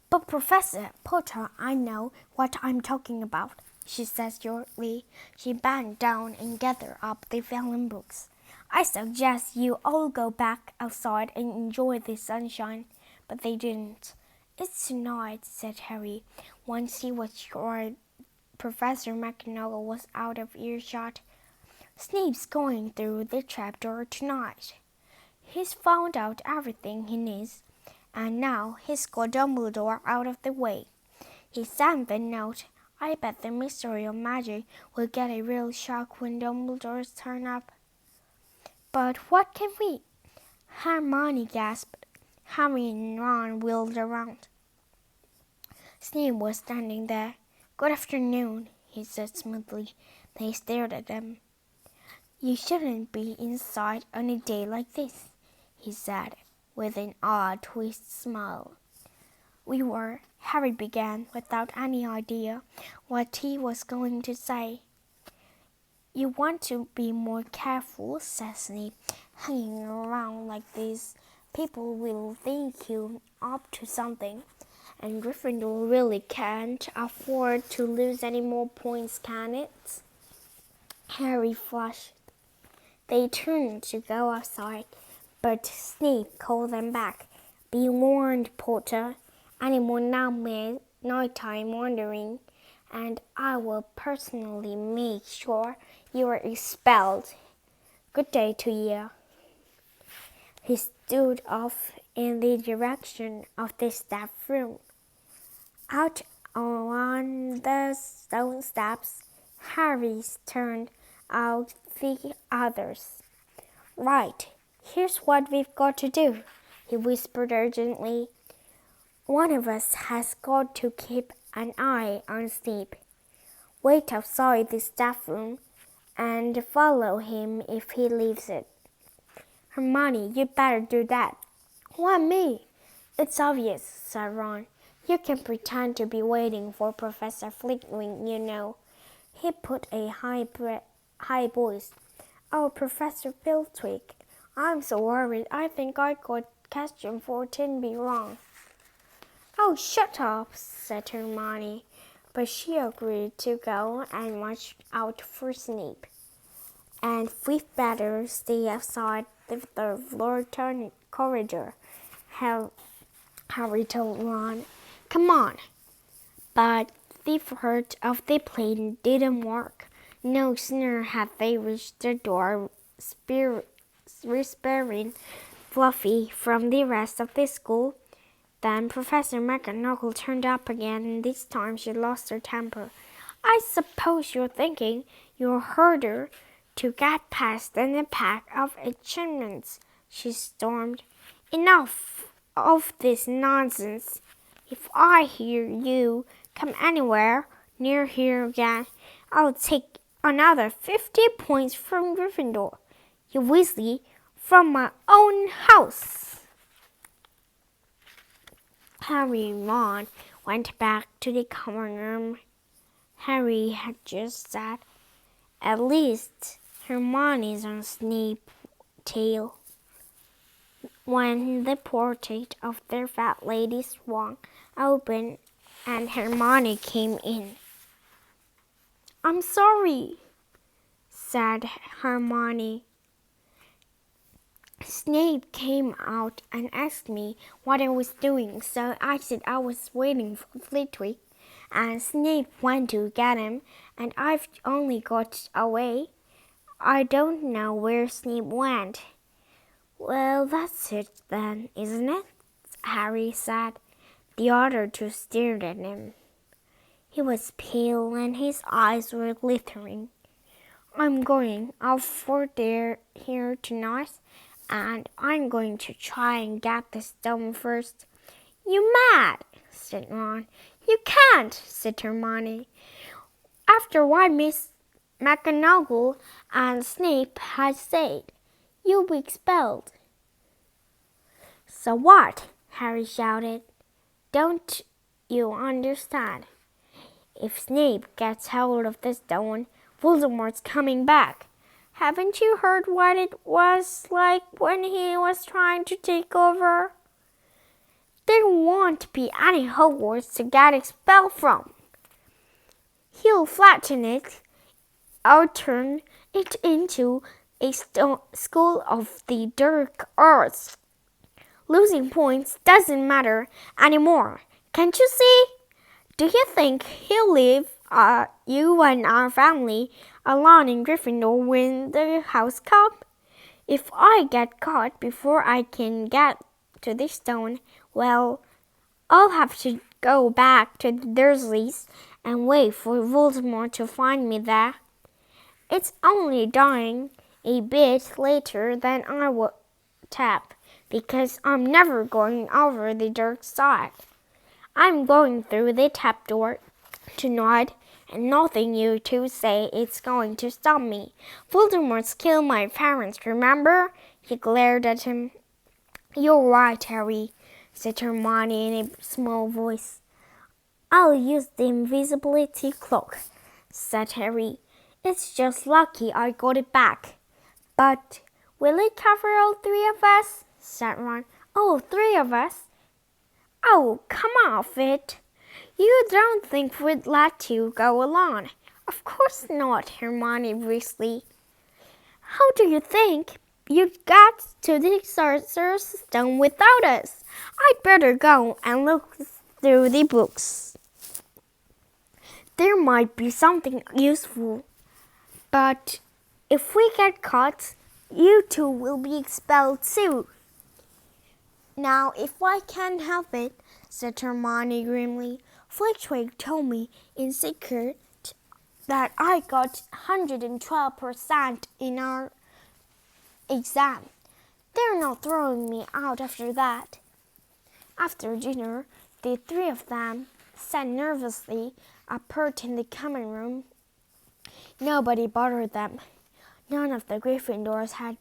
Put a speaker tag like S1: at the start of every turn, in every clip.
S1: But Professor Potter, I know what I'm talking about, she said shortly. She bent down and gathered up the vellum books. I suggest you all go back outside and enjoy the sunshine. But they didn't. It's tonight, said Harry, once he was sure Professor McGonagall was out of earshot. Snape's going through the trapdoor tonight. He's found out everything he needs, and now he's got Dumbledore out of the way. He sent the note. I bet the Mystery of Magic will get a real shock when Dumbledore's turn up. But what can we? Hermione gasped. Harry and Ron wheeled around. Snape was standing there. Good afternoon, he said smoothly. They stared at him. You shouldn't be inside on a day like this, he said, with an odd twisted smile. We were, Harry began, without any idea what he was going to say. You want to be more careful, said Snape. Hanging around like this, people will think you're up to something. And Gryffindor really can't afford to lose any more points, can it? Harry flushed. They turned to go outside, but Snape called them back. Be warned, Potter. Any more nighttime wandering, and I will personally make sure you are expelled. Good day to you. He stood off in the direction of the staff room. Out on the stone steps, Harry turned out the others. Right, here's what we've got to do, he whispered urgently. One of us has got to keep an eye on Snape. Wait outside the staff room and follow him if he leaves it. Hermione, you'd better do that. Why me? It's obvious, said Ron. You can pretend to be waiting for Professor Flitwick, you know. He put a high voice. Oh, Professor Flitwick, I'm so worried. I think I got question 14B wrong. Oh, shut up, said Hermione. But she agreed to go and watch out for Snape. And we'd better stay outside the third corridor, Harry told Ron. Come on. But the part of the plan didn't work. No sooner had they reached the door, whispering Fluffy from the rest of the school, than Professor McGonagall turned up again, and this time she lost her temper. I suppose you're thinking you're harder to get past than a pack of achievements, she stormed. Enough of this nonsense. If I hear you come anywhere near here again, I'll take another 50 points from Gryffindor. You Weasley, from my own house. Harry and Ron went back to the common room. Harry had just said, at least Hermione's on Snape's tail, when the portrait of their fat lady swung open and Hermione came in. I'm sorry, said Hermione. Snape came out and asked me what I was doing, so I said I was waiting for Flitwick, and Snape went to get him, and I've only got away. I don't know where Snape went. Well, that's it then, isn't it? Harry said. The other two stared at him. He was pale and his eyes were glittering. I'm going out for here tonight, and I'm going to try and get the stone first. You mad, said Ron. You can't, said Hermione. After what Miss McGonagall and Snape had said, you'll be expelled. So what? Harry shouted. Don't you understand? If Snape gets hold of the stone, Voldemort's coming back. Haven't you heard what it was like when he was trying to take over? There won't be any Hogwarts to get expelled from. He'll flatten it. I'll turn it into a school of the dark arts. Losing points doesn't matter anymore. Can't you see? Do you think he'll leave you and our family alone in Gryffindor when the House Cup? If I get caught before I can get to the stone, well, I'll have to go back to the Dursleys and wait for Voldemort to find me there. It's only dying a bit later than I would tap, because I'm never going over the dark side. I'm going through the tap door tonight, and nothing you two say is going to stop me. Voldemort's killed my parents, remember? He glared at him. You're right, Harry, said Hermione in a small voice. I'll use the invisibility cloak, said Harry. It's just lucky I got it back. But will it cover all three of us? Said Ron. All three of us? Oh, come off it. You don't think we'd let you go alone? Of course not, Hermione briskly. How do you think you'd get to the Sorcerer's Stone without us? I'd better go and look through the books. There might be something useful, but if we get caught, you two will be expelled too. Now, if I can't help it, said Hermione grimly, Flitwick told me in secret that I got 112% in our exam. They're not throwing me out after that. After dinner, the three of them sat nervously apart in the common room. Nobody bothered them. None of the Gryffindors had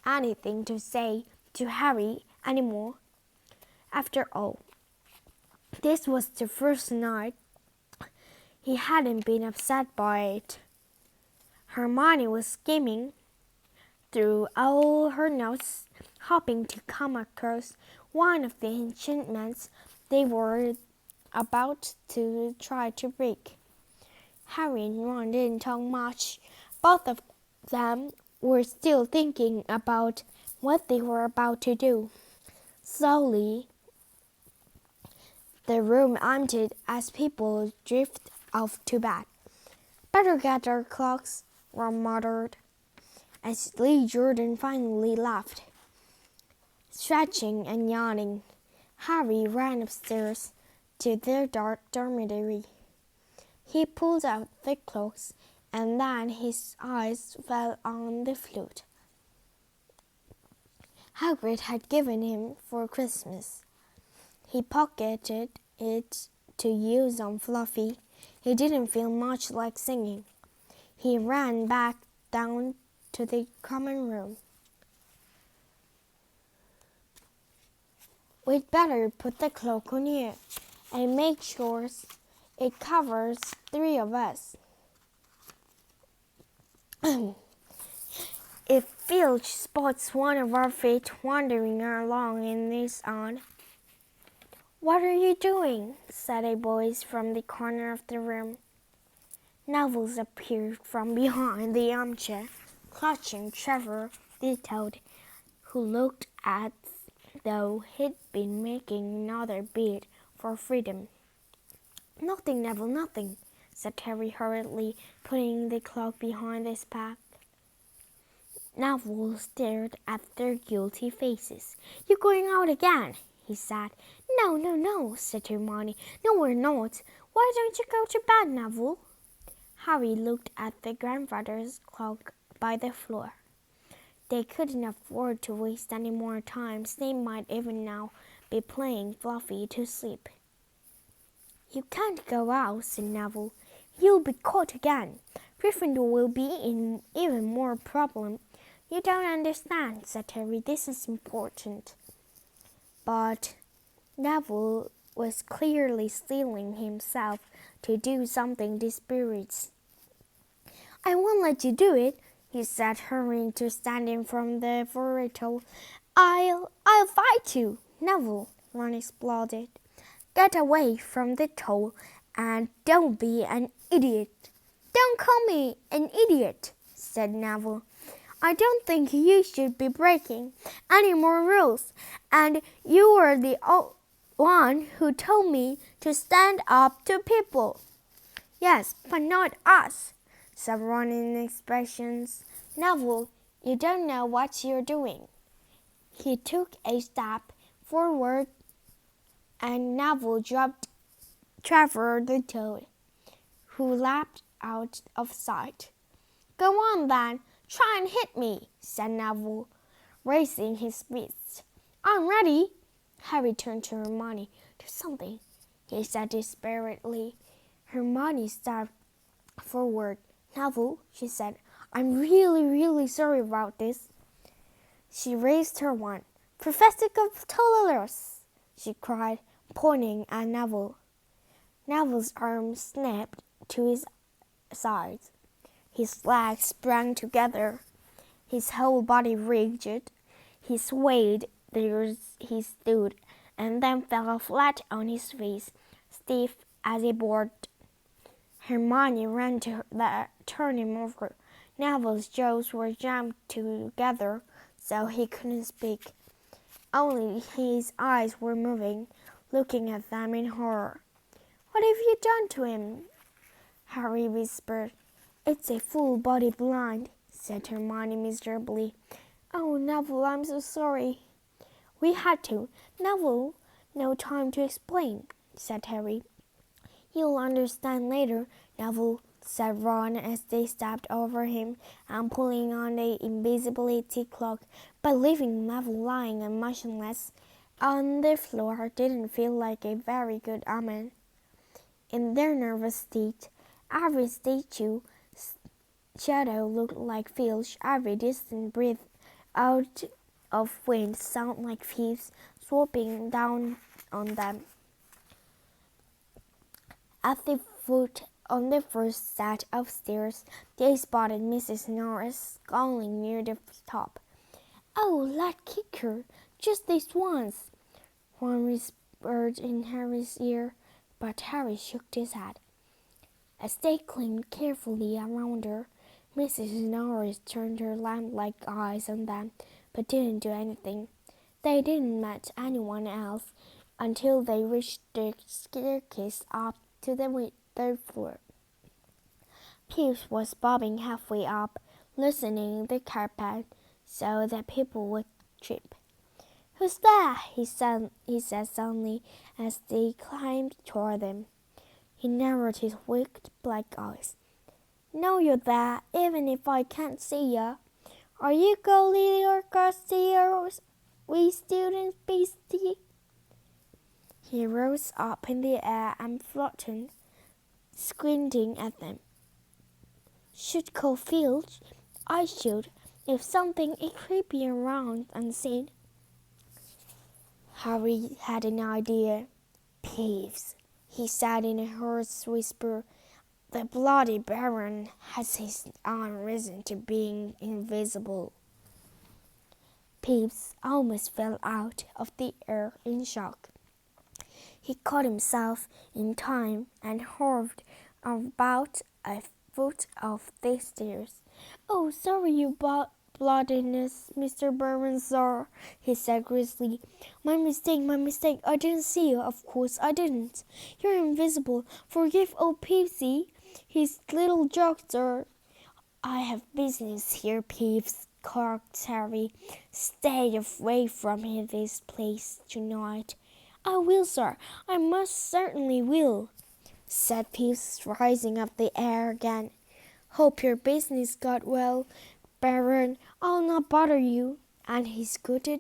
S1: anything to say to Harry anymore. After all, this was the first night he hadn't been upset by it. Hermione was skimming through all her notes, hoping to come across one of the enchantments they were about to try to break. Harry and Ron didn't talk much. Both of them were still thinking about what they were about to do. Slowly, the room emptied as people drifted off to bed. Better get our clocks, Ron muttered, as Lee Jordan finally left. Stretching and yawning, Harry ran upstairs to their dark dormitory. He pulled out the cloaks, and then his eyes fell on the flute Hagrid had given him for Christmas. He pocketed it to use on Fluffy. He didn't feel much like singing. He ran back down to the common room. We'd better put the cloak on you and make sure it covers three of us. If Filch spots one of our feet wandering along in this on. What are you doing? Said a voice from the corner of the room. Neville appeared from behind the armchair, clutching Trevor the Toad, who looked as though he'd been making another bid for freedom. Nothing, Neville, nothing, said Harry hurriedly, putting the cloak behind his back. Neville stared at their guilty faces. You're going out again, he said. No, said Hermione. No, we're not. Why don't you go to bed, Neville? Harry looked at the grandfather's clock by the floor. They couldn't afford to waste any more time. They might even now be playing Fluffy to sleep. You can't go out, said Neville. You'll be caught again. Gryffindor will be in even more problem. You don't understand, said Harry. This is important. But Neville was clearly steeling himself to do something desperate. I won't let you do it, he said, hurrying to stand in from the Vorito. I'll fight you, Neville. Ron exploded. Get away from the toll and don't be an idiot. Don't call me an idiot, said Neville. I don't think you should be breaking any more rules, and you were the one who told me to stand up to people. Yes, but not us, said Ron in expressions. Neville, you don't know what you're doing. He took a step forward, and Neville dropped Trevor the toad, who leapt out of sight. Go on, then. Try and hit me, said Neville, raising his fist. I'm ready. Harry turned to Hermione. Do something, he said desperately. Hermione stepped forward. Neville, she said, I'm really sorry about this. She raised her wand. Professor Tollers, she cried, pointing at Neville. Neville's arm snapped to his sides. His legs sprang together. His whole body rigid. He swayed. There he stood, and then fell flat on his face, stiff as a board. Hermione ran to turn him over. Neville's jaws were jammed together, so he couldn't speak. Only his eyes were moving, looking at them in horror. What have you done to him? Harry whispered. It's a full-body blind, said Hermione miserably. Oh, Neville, I'm so sorry. We had to. Neville, no time to explain, said Harry. You'll understand later, Neville, said Ron as they stepped over him and pulling on the invisibility cloak, but leaving Neville lying and motionless on the floor didn't feel like a very good omen. In their nervous state, every statue shadow looked like Filch, every distant breath out of wind sounded like thieves swooping down on them. At the foot on the first set of stairs, they spotted Mrs. Norris scowling near the top. Oh, let kick her, just this once, Ron whispered in Harry's ear, but Harry shook his head. As they climbed carefully around her, Mrs. Norris turned her lamp-like eyes on them, but didn't do anything. They didn't meet anyone else until they reached the staircase up to the third floor. Peeves was bobbing halfway up, loosening the carpet so that people would trip. Who's that? He said suddenly as they climbed toward them. He narrowed his wicked black eyes. Know you're there, even if I can't see ya. Are you Goldie or Gusty or we students beastie? He rose up in the air and floated, squinting at them. Should call Filch? I should, if something is creeping around unseen. Harry had an idea. Peeves, he said in a hoarse whisper. The bloody Baron has his own reason to being invisible. Peeves almost fell out of the air in shock. He caught himself in time and hovered about a foot of the stairs. Oh, sorry, you bloodiness, Mr. Baron, sir, he said grisly. My mistake. I didn't see you, of course I didn't. You're invisible. Forgive old Peevesy. His little joke, sir. I have business here, Peeves, croaked Harry. Stay away from this place tonight. I will, sir. I most certainly will, said Peeves, rising up the air again. Hope your business got well, Baron. I'll not bother you. And he scooted